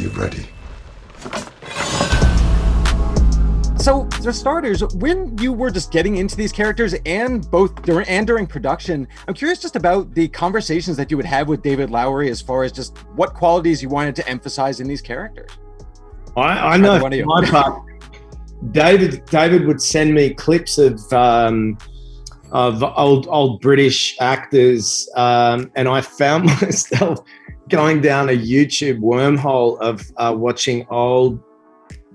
you ready? So, for starters, when you were just getting into these characters and during production, I'm curious just about the conversations that you would have with David Lowery as far as just what qualities you wanted to emphasize in these characters. I know for my part, David would send me clips of old British actors, and I found myself going down a YouTube wormhole of watching old,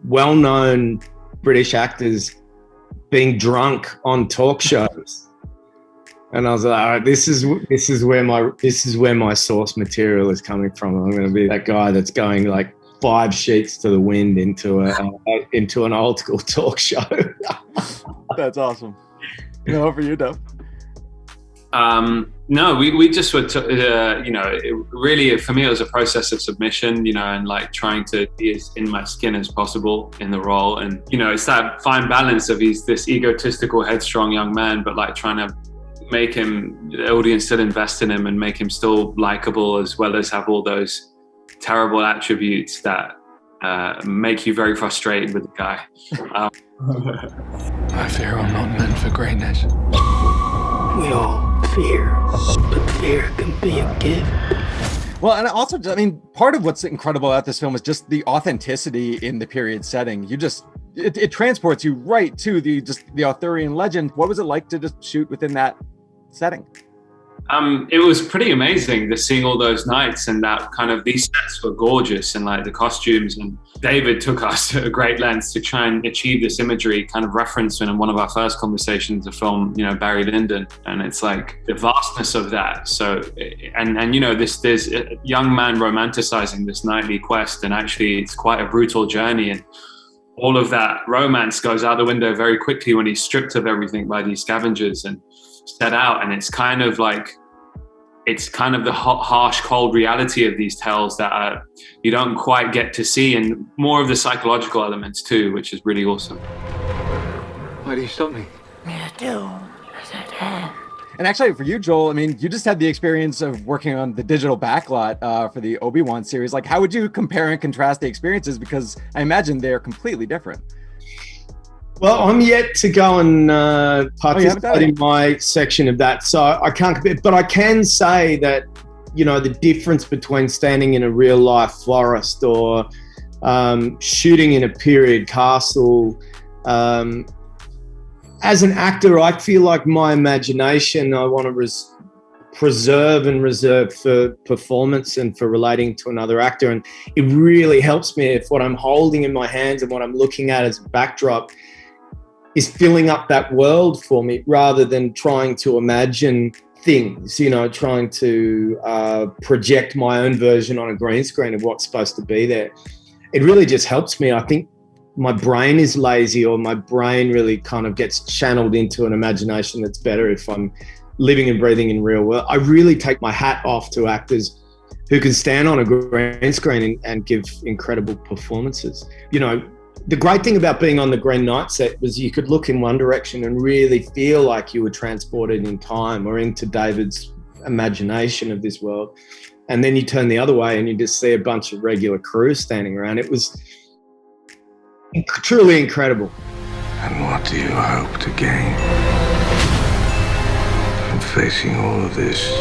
well-known British actors being drunk on talk shows, and I was like, all right, this is where my source material is coming from. I'm going to be that guy that's going like 5 sheets to the wind into an old school talk show. That's awesome. No, for you, Dove. No, we just were, really for me it was a process of submission, and like trying to be as in my skin as possible in the role. And, it's that fine balance of he's this egotistical, headstrong young man, but like trying to make the audience still invest in him and make him still likable, as well as have all those terrible attributes that make you very frustrated with the guy. I fear I'm not meant for greatness. We all fear, but fear can be a gift. Well, and also, part of what's incredible about this film is just the authenticity in the period setting. It transports you right to the Arthurian legend. What was it like to just shoot within that setting? It was pretty amazing to seeing all those nights, and that kind of, these sets were gorgeous, and like the costumes, and David took us to a great lengths to try and achieve this imagery, kind of referenced in one of our first conversations, the film, Barry Lyndon, and it's like the vastness of that. So, there's a young man romanticizing this knightly quest, and actually it's quite a brutal journey, and all of that romance goes out the window very quickly when he's stripped of everything by these scavengers and set out. And it's kind of the harsh, cold reality of these tales that you don't quite get to see, and more of the psychological elements too, which is really awesome. Why do you stop me? And actually, for you, Joel, you just had the experience of working on the digital backlot for the Obi-Wan series. Like, how would you compare and contrast the experiences? Because I imagine they're completely different. Well, I'm yet to go and participate in my section of that, so I can't compare. But I can say that, the difference between standing in a real life forest or shooting in a period castle. As an actor, I feel like my imagination I want to preserve and reserve for performance and for relating to another actor. And it really helps me if what I'm holding in my hands and what I'm looking at as a backdrop is filling up that world for me, rather than trying to imagine things, trying to project my own version on a green screen of what's supposed to be there. It really just helps me. I think my brain is lazy, or my brain really kind of gets channeled into an imagination that's better if I'm living and breathing in real world. I really take my hat off to actors who can stand on a green screen and give incredible performances. The great thing about being on the Green Knight set was you could look in one direction and really feel like you were transported in time or into David's imagination of this world. And then you turn the other way and you just see a bunch of regular crew standing around. It was truly incredible. And what do you hope to gain from facing all of this?